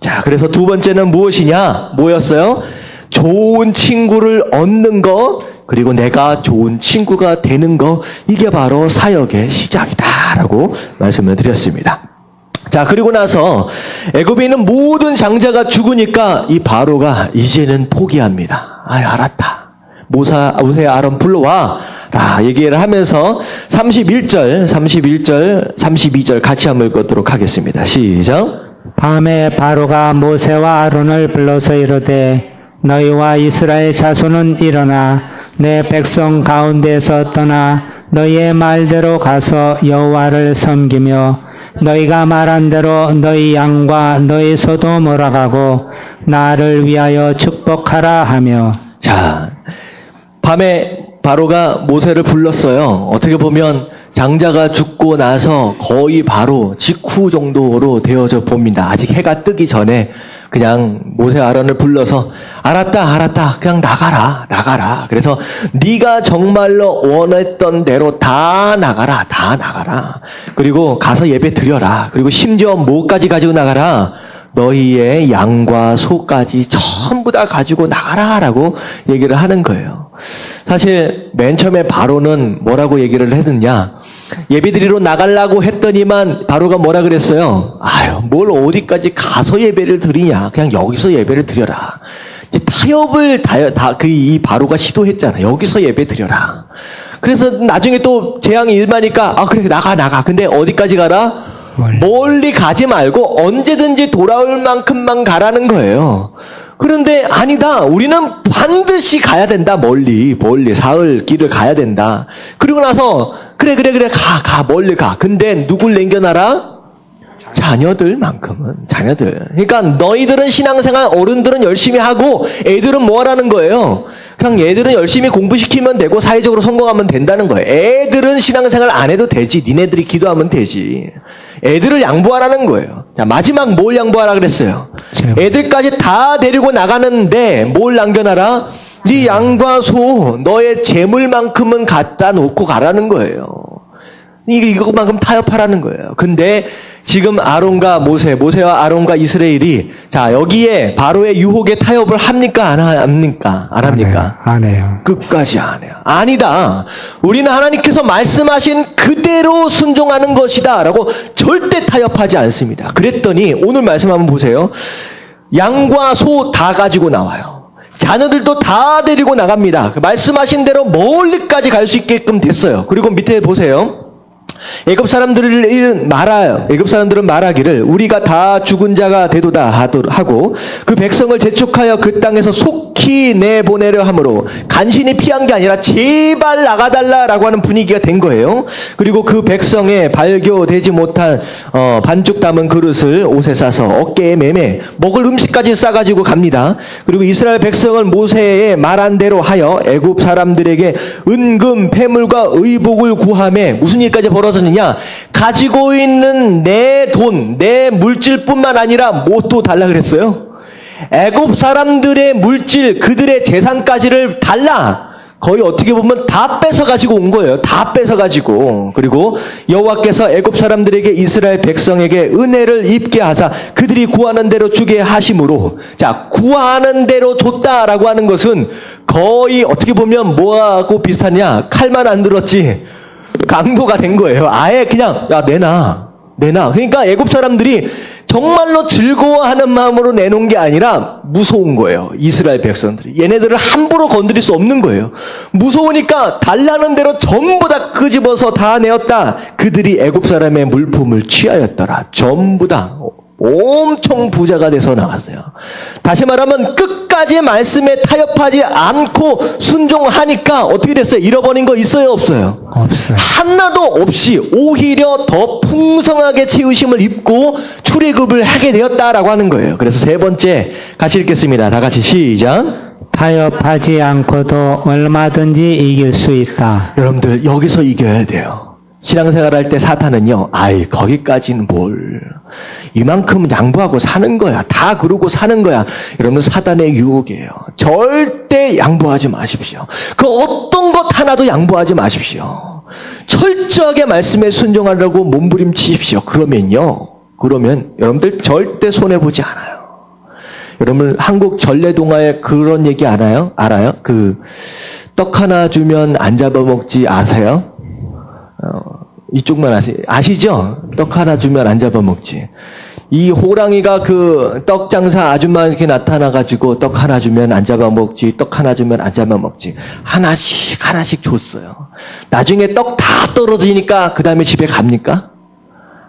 자, 그래서 두 번째는 무엇이냐? 뭐였어요? 좋은 친구를 얻는 거, 그리고 내가 좋은 친구가 되는 거, 이게 바로 사역의 시작이다라고 말씀을 드렸습니다. 자, 그리고 나서 애굽에 있는 모든 장자가 죽으니까 이 바로가 이제는 포기합니다. 아유, 알았다. 모세 아론 불러와 라 얘기를 하면서 31절, 32절 같이 한번 읽도록 하겠습니다. 시작. 밤에 바로가 모세와 아론을 불러서 이르되 너희와 이스라엘 자손은 일어나 내 백성 가운데서 떠나 너희의 말대로 가서 여호와를 섬기며 너희가 말한 대로 너희 양과 너희 소도 몰아가고 나를 위하여 축복하라 하며. 자, 밤에 바로가 모세를 불렀어요. 어떻게 보면 장자가 죽고 나서 거의 바로 직후 정도로 되어져 봅니다. 아직 해가 뜨기 전에 그냥 모세 아론을 불러서 알았다 그냥 나가라. 그래서 네가 정말로 원했던 대로 다 나가라. 그리고 가서 예배 드려라. 그리고 심지어 뭐까지 가지고 나가라? 너희의 양과 소까지 전부 다 가지고 나가라라고 얘기를 하는 거예요. 사실 맨 처음에 바로는 뭐라고 얘기를 했느냐? 예배드리러 나가려고 했더니만 바로가 뭐라 그랬어요? 아유, 뭘 어디까지 가서 예배를 드리냐? 그냥 여기서 예배를 드려라. 이제 타협을 이 바로가 시도했잖아. 여기서 예배 드려라. 그래서 나중에 또 재앙이 일마니까 그래 나가. 근데 어디까지 가라? 멀리 가지 말고 언제든지 돌아올 만큼만 가라는 거예요. 그런데 아니다. 우리는 반드시 가야 된다. 멀리 사흘 길을 가야 된다. 그리고 나서 그래 가 멀리 가. 근데 누굴 남겨놔라? 자녀들. 그러니까 너희들은 신앙생활 어른들은 열심히 하고 애들은 뭐 하라는 거예요? 그냥 애들은 열심히 공부시키면 되고 사회적으로 성공하면 된다는 거예요. 애들은 신앙생활 안 해도 되지. 니네들이 기도하면 되지. 애들을 양보하라는 거예요. 자, 마지막 뭘 양보하라 그랬어요? 애들까지 다 데리고 나가는데 뭘 남겨놔라? 네 양과 소, 너의 재물만큼은 갖다 놓고 가라는 거예요. 이것만큼 타협하라는 거예요. 근데 지금 모세와 아론과 이스라엘이 자, 여기에 바로의 유혹에 타협을 합니까? 안 합니까? 안 해요. 끝까지 안 해요. 아니다. 우리는 하나님께서 말씀하신 그대로 순종하는 것이다. 라고 절대 타협하지 않습니다. 그랬더니 오늘 말씀 한번 보세요. 양과 소 다 가지고 나와요. 자녀들도 다 데리고 나갑니다. 말씀하신 대로 멀리까지 갈 수 있게끔 됐어요. 그리고 밑에 보세요. 애굽 사람들은 말하기를 우리가 다 죽은 자가 되도다 하고 그 백성을 재촉하여 그 땅에서 속히 내보내려 함으로 간신히 피한 게 아니라 제발 나가달라라고 하는 분위기가 된 거예요. 그리고 그 백성의 발교되지 못한 반죽 담은 그릇을 옷에 싸서 어깨에 매매 먹을 음식까지 싸가지고 갑니다. 그리고 이스라엘 백성을 모세의 말한 대로 하여 애굽 사람들에게 은금 패물과 의복을 구하매 무슨 일까지 벌어졌느냐? 가지고 있는 내 돈, 내 물질뿐만 아니라 뭣도 달라 그랬어요? 애굽 사람들의 물질, 그들의 재산까지를 달라. 거의 어떻게 보면 다 뺏어가지고 온 거예요. 다 뺏어가지고. 그리고 여호와께서 애굽 사람들에게 이스라엘 백성에게 은혜를 입게 하사 그들이 구하는 대로 주게 하심으로, 자, 구하는 대로 줬다라고 하는 것은 거의 어떻게 보면 뭐하고 비슷하냐? 칼만 안 들었지 강도가 된 거예요. 아예 그냥 야 내놔. 그러니까 애굽 사람들이 정말로 즐거워하는 마음으로 내놓은 게 아니라 무서운 거예요. 이스라엘 백성들이. 얘네들을 함부로 건드릴 수 없는 거예요. 무서우니까 달라는 대로 전부 다 끄집어서 다 내었다. 그들이 애굽 사람의 물품을 취하였더라. 전부 다 엄청 부자가 돼서 나왔어요. 다시 말하면 끝까지 말씀에 타협하지 않고 순종하니까 어떻게 됐어요? 잃어버린 거 있어요, 없어요? 없어요. 하나도 없이 오히려 더 풍성하게 채우심을 입고 출애굽을 하게 되었다라고 하는 거예요. 그래서 세 번째 같이 읽겠습니다. 다 같이 시작. 타협하지 않고도 얼마든지 이길 수 있다. 여러분들 여기서 이겨야 돼요. 신앙생활 할 때 사탄은요, 아이 거기까지는 뭘 이만큼 양보하고 사는 거야, 다 그러고 사는 거야. 여러분, 사단의 유혹이에요. 절대 양보하지 마십시오. 그 어떤 것 하나도 양보하지 마십시오. 철저하게 말씀에 순종하려고 몸부림치십시오. 그러면 여러분들 절대 손해보지 않아요. 여러분, 한국 전래동화에 그런 얘기 알아요? 그 떡 하나 주면 안 잡아먹지 아세요? 이쪽만 아시죠? 떡 하나 주면 안 잡아먹지. 이 호랑이가 그 떡 장사 아줌마 이렇게 나타나가지고 떡 하나 주면 안 잡아먹지, 떡 하나 주면 안 잡아먹지. 하나씩 줬어요. 나중에 떡 다 떨어지니까 그 다음에 집에 갑니까?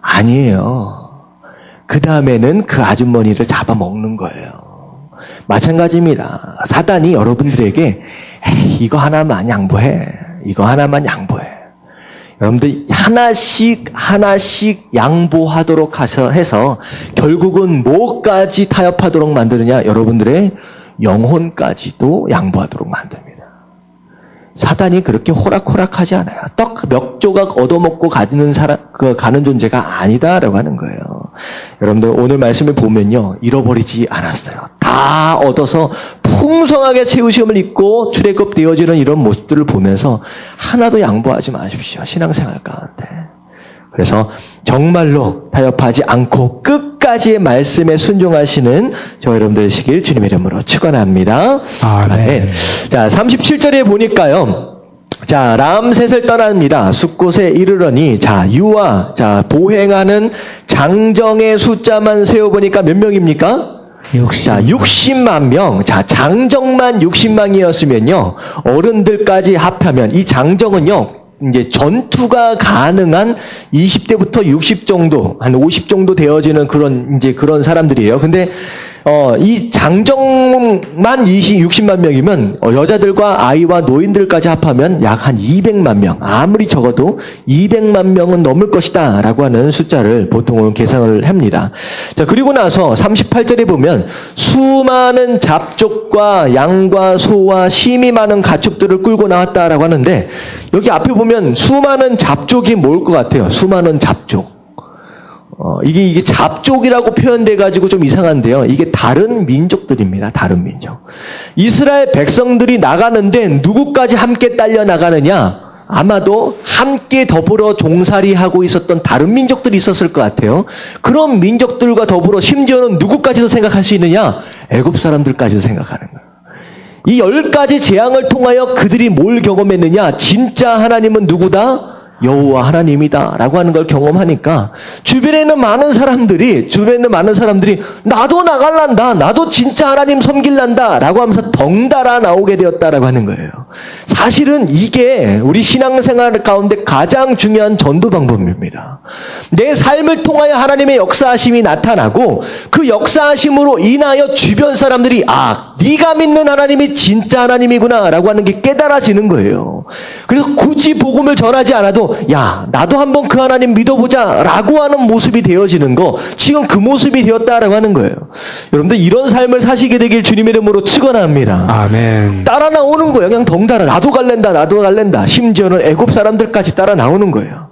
아니에요. 그 다음에는 그 아주머니를 잡아먹는 거예요. 마찬가지입니다. 사단이 여러분들에게 에이, 이거 하나만 양보해. 여러분들 하나씩 양보하도록 해서 결국은 뭐까지 타협하도록 만드느냐? 여러분들의 영혼까지도 양보하도록 만듭니다. 사단이 그렇게 호락호락하지 않아요. 떡 몇 조각 얻어먹고 가는 존재가 아니다라고 하는 거예요. 여러분들 오늘 말씀을 보면요, 잃어버리지 않았어요. 다 얻어서 풍성하게 채우심을 입고 출애굽 되어지는 이런 모습들을 보면서 하나도 양보하지 마십시오. 신앙생활 가운데. 그래서 정말로 타협하지 않고 끝까지 말씀에 순종하시는 저 여러분들 되시길 주님의 이름으로 축원합니다. 아멘. 자, 37절에 보니까요. 자, 람셋을 떠납니다. 숫곳에 이르러니, 자, 유아, 자, 보행하는 장정의 숫자만 세어보니까 몇 명입니까? 60만 명. 자, 장정만 60만이었으면요. 어른들까지 합하면 이 장정은요. 이제 전투가 가능한 20대부터 60 정도, 한 50 정도 되어지는 그런 사람들이에요. 근데 이 장정만 60만 명이면 여자들과 아이와 노인들까지 합하면 약 한 200만 명, 아무리 적어도 200만 명은 넘을 것이다 라고 하는 숫자를 보통은 계산을 합니다. 자, 그리고 나서 38절에 보면 수많은 잡족과 양과 소와 심이 많은 가축들을 끌고 나왔다라고 하는데, 여기 앞에 보면 수많은 잡족이 뭘 것 같아요? 수많은 잡족. 이게 잡족이라고 표현돼가지고 좀 이상한데요. 이게 다른 민족들입니다. 다른 민족. 이스라엘 백성들이 나가는데 누구까지 함께 딸려 나가느냐? 아마도 함께 더불어 종살이하고 있었던 다른 민족들이 있었을 것 같아요. 그런 민족들과 더불어 심지어는 누구까지도 생각할 수 있느냐? 애굽 사람들까지도 생각하는 거예요. 이 10가지 재앙을 통하여 그들이 뭘 경험했느냐? 진짜 하나님은 누구다? 여호와 하나님이다 라고 하는 걸 경험하니까 주변에 있는 많은 사람들이 나도 나갈란다, 나도 진짜 하나님 섬길란다 라고 하면서 덩달아 나오게 되었다라고 하는 거예요. 사실은 이게 우리 신앙생활 가운데 가장 중요한 전도 방법입니다. 내 삶을 통하여 하나님의 역사하심이 나타나고 그 역사하심으로 인하여 주변 사람들이 네가 믿는 하나님이 진짜 하나님이구나 라고 하는 게 깨달아지는 거예요. 그래서 굳이 복음을 전하지 않아도 나도 한번 그 하나님 믿어보자 라고 하는 모습이 되어지는 거, 지금 그 모습이 되었다라고 하는 거예요. 여러분들 이런 삶을 사시게 되길 주님의 이름으로 축원합니다. 아멘. 따라 나오는 거예요. 그냥 덩달아 나도 갈랜다. 심지어는 애굽 사람들까지 따라 나오는 거예요.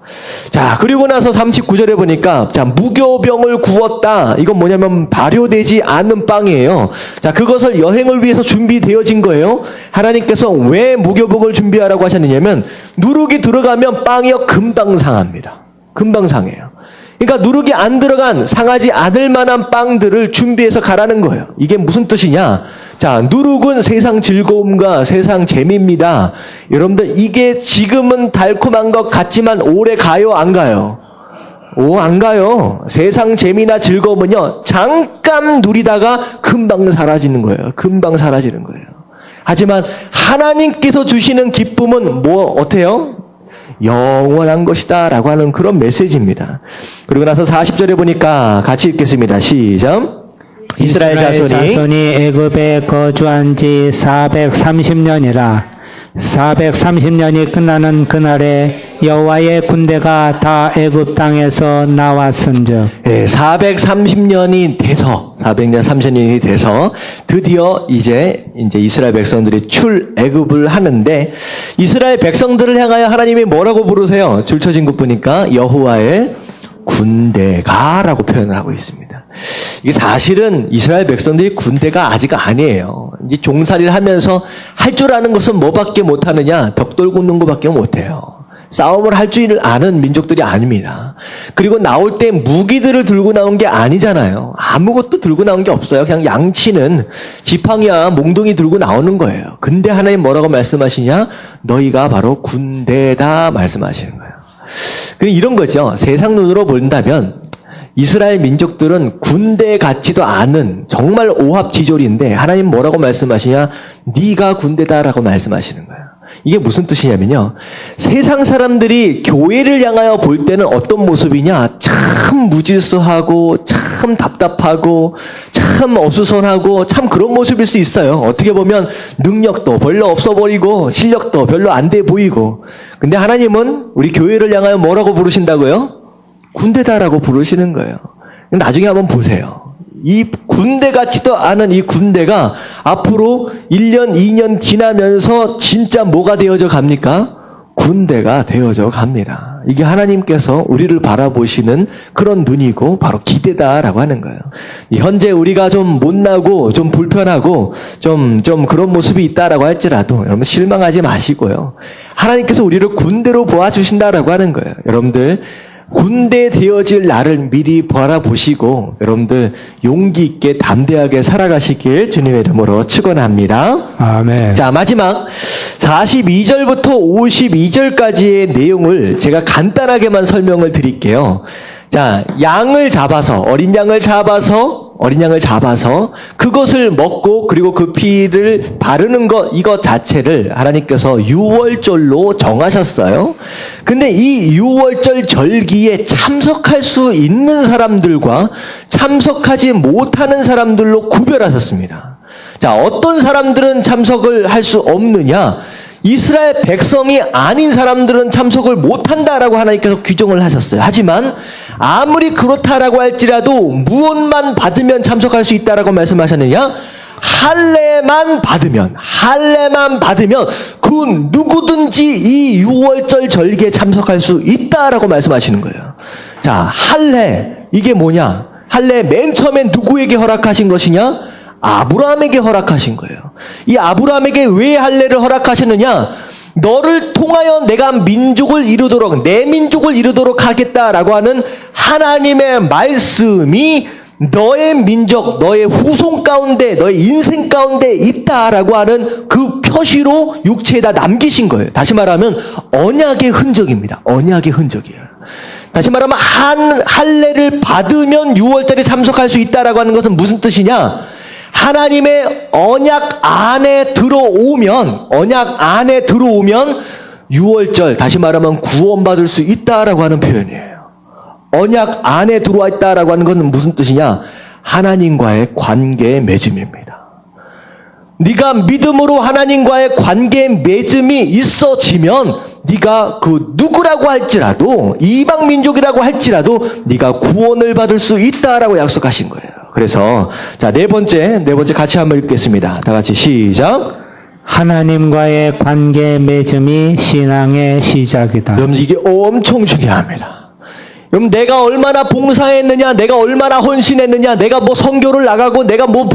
자, 그리고 나서 39절에 보니까, 자, 무교병을 구웠다. 이건 뭐냐면 발효되지 않은 빵이에요. 자, 그것을 여행을 위해서 준비되어진 거예요. 하나님께서 왜 무교병을 준비하라고 하셨느냐면, 누룩이 들어가면 빵이요, 금방 상합니다. 금방 상해요. 그러니까 누룩이 안 들어간 상하지 않을 만한 빵들을 준비해서 가라는 거예요. 이게 무슨 뜻이냐? 자, 누룩은 세상 즐거움과 세상 재미입니다. 여러분들, 이게 지금은 달콤한 것 같지만 오래 가요, 안 가요? 안 가요. 세상 재미나 즐거움은요, 잠깐 누리다가 금방 사라지는 거예요. 금방 사라지는 거예요. 하지만 하나님께서 주시는 기쁨은 어때요? 영원한 것이다 라고 하는 그런 메시지입니다. 그리고 나서 40절에 보니까 같이 읽겠습니다. 시작. 이스라엘 자손이 애굽에 거주한 지 430년이라 430년이 끝나는 그날에 여호와의 군대가 다 애굽 땅에서 나왔은즉. 네, 430년이 돼서 드디어 이제 이스라엘 백성들이 출애굽을 하는데, 이스라엘 백성들을 향하여 하나님이 뭐라고 부르세요? 줄 쳐진 것 보니까 여호와의 군대가라고 표현을 하고 있습니다. 이게 사실은 이스라엘 백성들이 군대가 아직 아니에요. 이제 종살이를 하면서 할 줄 아는 것은 뭐밖에 못하느냐? 벽돌 굽는 것밖에 못해요. 싸움을 할 줄 아는 민족들이 아닙니다. 그리고 나올 때 무기들을 들고 나온 게 아니잖아요. 아무것도 들고 나온 게 없어요. 그냥 양치는 지팡이와 몽둥이 들고 나오는 거예요. 근데 하나님 뭐라고 말씀하시냐? 너희가 바로 군대다 말씀하시는 거예요. 이런 거죠. 세상 눈으로 본다면 이스라엘 민족들은 군대 같지도 않은 정말 오합지졸인데, 하나님 뭐라고 말씀하시냐? 네가 군대다라고 말씀하시는 거예요. 이게 무슨 뜻이냐면요, 세상 사람들이 교회를 향하여 볼 때는 어떤 모습이냐? 참 무질서하고 참 답답하고 참 어수선하고 참 그런 모습일 수 있어요. 어떻게 보면 능력도 별로 없어 보이고 실력도 별로 안 돼 보이고. 근데 하나님은 우리 교회를 향하여 뭐라고 부르신다고요? 군대다라고 부르시는 거예요. 나중에 한번 보세요. 이 군대 같지도 않은 이 군대가 앞으로 1년, 2년 지나면서 진짜 뭐가 되어져 갑니까? 군대가 되어져 갑니다. 이게 하나님께서 우리를 바라보시는 그런 눈이고 바로 기대다라고 하는 거예요. 현재 우리가 좀 못나고 좀 불편하고 좀 그런 모습이 있다라고 할지라도 여러분 실망하지 마시고요. 하나님께서 우리를 군대로 보아주신다라고 하는 거예요. 여러분들, 군대 되어질 나를 미리 바라보시고 여러분들 용기 있게 담대하게 살아가시길 주님의 이름으로 축원합니다. 아멘. 자, 마지막 42절부터 52절까지의 내용을 제가 간단하게만 설명을 드릴게요. 자, 어린 양을 잡아서 그것을 먹고 그리고 그 피를 바르는 것, 이것 자체를 하나님께서 유월절로 정하셨어요. 근데 이 유월절 절기에 참석할 수 있는 사람들과 참석하지 못하는 사람들로 구별하셨습니다. 자, 어떤 사람들은 참석을 할 수 없느냐? 이스라엘 백성이 아닌 사람들은 참석을 못한다라고 하나님께서 규정을 하셨어요. 하지만 아무리 그렇다라고 할지라도 무엇만 받으면 참석할 수 있다라고 말씀하셨느냐? 할례만 받으면 그 누구든지 이 유월절 절기에 참석할 수 있다라고 말씀하시는 거예요. 자, 할례, 이게 뭐냐? 할례 맨 처음에 누구에게 허락하신 것이냐? 아브라함에게 허락하신 거예요. 이 아브라함에게 왜 할례를 허락하셨느냐? 너를 통하여 내가 내 민족을 이루도록 하겠다라고 하는 하나님의 말씀이 너의 민족, 너의 후손 가운데, 너의 인생 가운데 있다라고 하는 그 표시로 육체에다 남기신 거예요. 다시 말하면 언약의 흔적입니다. 언약의 흔적이에요. 다시 말하면 할례를 받으면 6월달에 참석할 수 있다라고 하는 것은 무슨 뜻이냐? 하나님의 언약 안에 들어오면 6월절, 다시 말하면 구원받을 수 있다라고 하는 표현이에요. 언약 안에 들어와 있다라고 하는 것은 무슨 뜻이냐? 하나님과의 관계의 맺음입니다. 네가 믿음으로 하나님과의 관계 맺음이 있어지면 네가 그 누구라고 할지라도, 이방 민족이라고 할지라도 네가 구원을 받을 수 있다라고 약속하신 거예요. 그래서 자, 네 번째 같이 한번 읽겠습니다. 다 같이 시작. 하나님과의 관계 맺음이 신앙의 시작이다. 여러분 이게 엄청 중요합니다. 여러분 내가 얼마나 봉사했느냐, 내가 얼마나 헌신했느냐, 내가 뭐 선교를 나가고 내가 뭐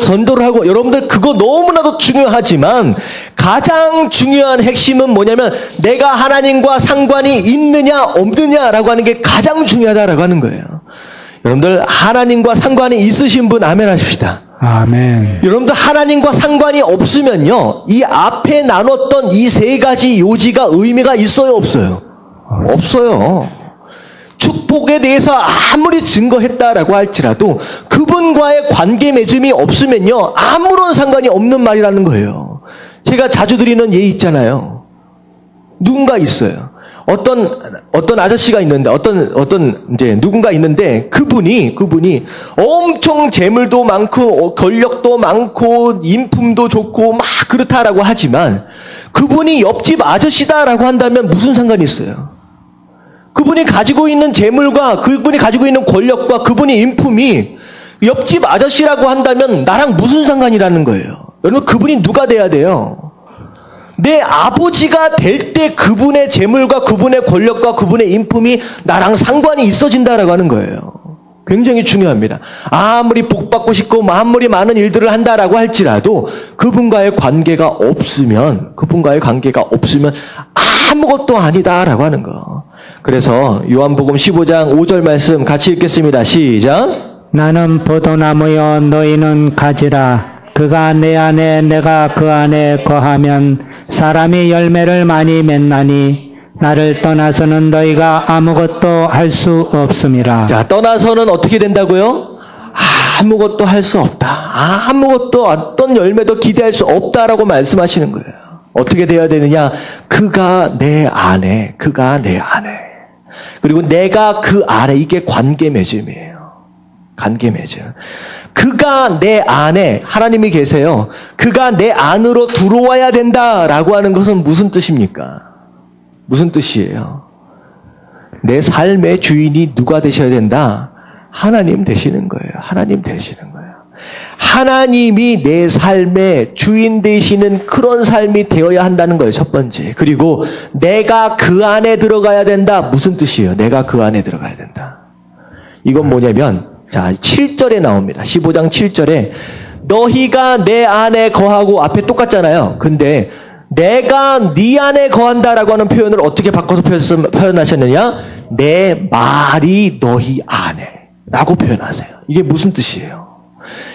전도를 하고, 여러분들 그거 너무나도 중요하지만 가장 중요한 핵심은 뭐냐면 내가 하나님과 상관이 있느냐 없느냐라고 하는 게 가장 중요하다라고 하는 거예요. 여러분들 하나님과 상관이 있으신 분 아멘 하십시다. 아멘. 여러분들 하나님과 상관이 없으면요, 이 앞에 나눴던 이 세 가지 요지가 의미가 있어요 없어요? 없어요. 축복에 대해서 아무리 증거했다라고 할지라도 그분과의 관계 맺음이 없으면요 아무런 상관이 없는 말이라는 거예요. 제가 자주 드리는 예의 있잖아요. 누군가 있어요. 어떤 아저씨가 있는데 이제 누군가 있는데 그분이 엄청 재물도 많고 권력도 많고 인품도 좋고 막 그렇다라고 하지만 그분이 옆집 아저씨다라고 한다면 무슨 상관이 있어요? 그분이 가지고 있는 재물과 그분이 가지고 있는 권력과 그분의 인품이 옆집 아저씨라고 한다면 나랑 무슨 상관이라는 거예요. 여러분 그분이 누가 돼야 돼요? 내 아버지가 될 때 그분의 재물과 그분의 권력과 그분의 인품이 나랑 상관이 있어진다라고 하는 거예요. 굉장히 중요합니다. 아무리 복받고 싶고 아무리 많은 일들을 한다라고 할지라도 그분과의 관계가 없으면 아무것도 아니다라고 하는 거. 그래서 요한복음 15장 5절 말씀 같이 읽겠습니다. 시작. 나는 포도나무여 너희는 가지라. 그가 내 안에 내가 그 안에 거하면 사람이 열매를 많이 맺나니 나를 떠나서는 너희가 아무것도 할 수 없음이라. 자, 떠나서는 어떻게 된다고요? 아무것도 할 수 없다. 아무것도 어떤 열매도 기대할 수 없다라고 말씀하시는 거예요. 어떻게 돼야 되느냐? 그가 내 안에. 그리고 내가 그 안에. 이게 관계 맺음이에요. 관계 맺음. 그가 내 안에 하나님이 계세요. 그가 내 안으로 들어와야 된다라고 하는 것은 무슨 뜻입니까? 무슨 뜻이에요? 내 삶의 주인이 누가 되셔야 된다? 하나님 되시는 거예요. 하나님 되시는 거예요. 하나님이 내 삶의 주인 되시는 그런 삶이 되어야 한다는 거예요. 첫 번째. 그리고 내가 그 안에 들어가야 된다. 무슨 뜻이에요? 내가 그 안에 들어가야 된다. 이건 뭐냐면 자 7절에 나옵니다. 15장 7절에 너희가 내 안에 거하고 앞에 똑같잖아요. 근데 내가 네 안에 거한다라고 하는 표현을 어떻게 바꿔서 표현하셨느냐? 내 말이 너희 안에 라고 표현하세요. 이게 무슨 뜻이에요?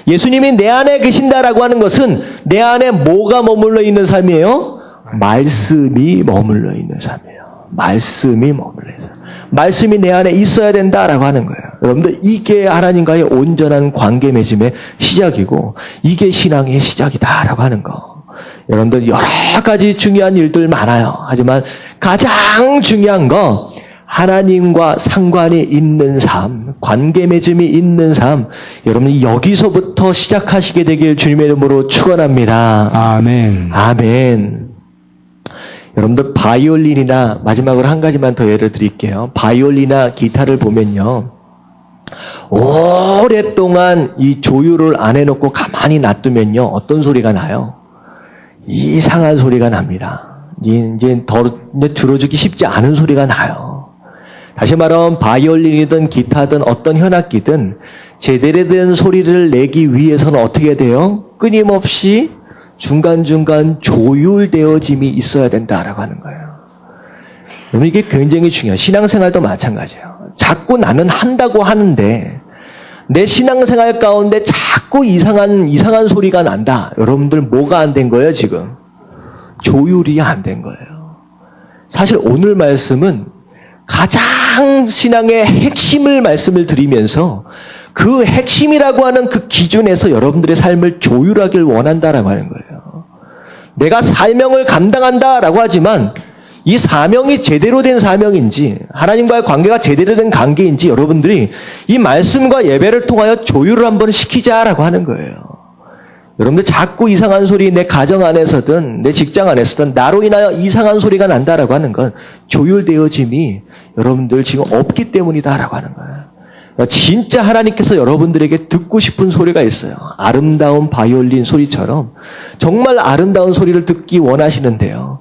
예수님이 내 안에 계신다라고 하는 것은 내 안에 뭐가 머물러 있는 삶이에요? 말씀이 머물러 있는 삶이에요. 말씀이 머물러 있는 삶. 말씀이 내 안에 있어야 된다라고 하는 거예요. 여러분들 이게 하나님과의 온전한 관계 맺음의 시작이고 이게 신앙의 시작이다라고 하는 거. 여러분들 여러 가지 중요한 일들 많아요. 하지만 가장 중요한 거 하나님과 상관이 있는 삶, 관계 맺음이 있는 삶, 여러분이 여기서부터 시작하시게 되길 주님의 이름으로 축원합니다. 아멘. 아멘. 여러분들 바이올린이나 마지막으로 한 가지만 더 예를 드릴게요. 바이올린이나 기타를 보면요. 오랫동안 이 조율을 안 해놓고 가만히 놔두면요. 어떤 소리가 나요? 이상한 소리가 납니다. 이제 들어주기 쉽지 않은 소리가 나요. 다시 말하면 바이올린이든 기타든 어떤 현악기든 제대로 된 소리를 내기 위해서는 어떻게 돼요? 끊임없이 중간중간 조율되어짐이 있어야 된다라고 하는 거예요. 여러분 이게 굉장히 중요해요. 신앙생활도 마찬가지예요. 자꾸 나는 한다고 하는데 내 신앙생활 가운데 자꾸 이상한 소리가 난다. 여러분들 뭐가 안 된 거예요 지금? 조율이 안 된 거예요. 사실 오늘 말씀은 가장 신앙의 핵심을 말씀을 드리면서 그 핵심이라고 하는 그 기준에서 여러분들의 삶을 조율하길 원한다라고 하는 거예요. 내가 사명을 감당한다라고 하지만 이 사명이 제대로 된 사명인지 하나님과의 관계가 제대로 된 관계인지 여러분들이 이 말씀과 예배를 통하여 조율을 한번 시키자라고 하는 거예요. 여러분들 자꾸 이상한 소리 내 가정 안에서든 내 직장 안에서든 나로 인하여 이상한 소리가 난다라고 하는 건 조율되어짐이 여러분들 지금 없기 때문이다라고 하는 거예요. 진짜 하나님께서 여러분들에게 듣고 싶은 소리가 있어요. 아름다운 바이올린 소리처럼 정말 아름다운 소리를 듣기 원하시는데요.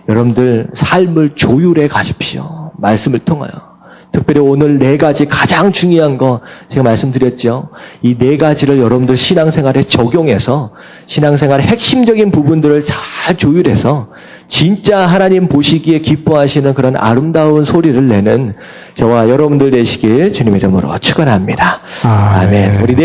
여러분들 삶을 조율해 가십시오. 말씀을 통하여. 특별히 오늘 4가지 가장 중요한 거 제가 말씀드렸죠. 이 4가지를 여러분들 신앙생활에 적용해서 신앙생활의 핵심적인 부분들을 잘 조율해서 진짜 하나님 보시기에 기뻐하시는 그런 아름다운 소리를 내는 저와 여러분들 되시길 주님 이름으로 축원합니다. 아멘. 우리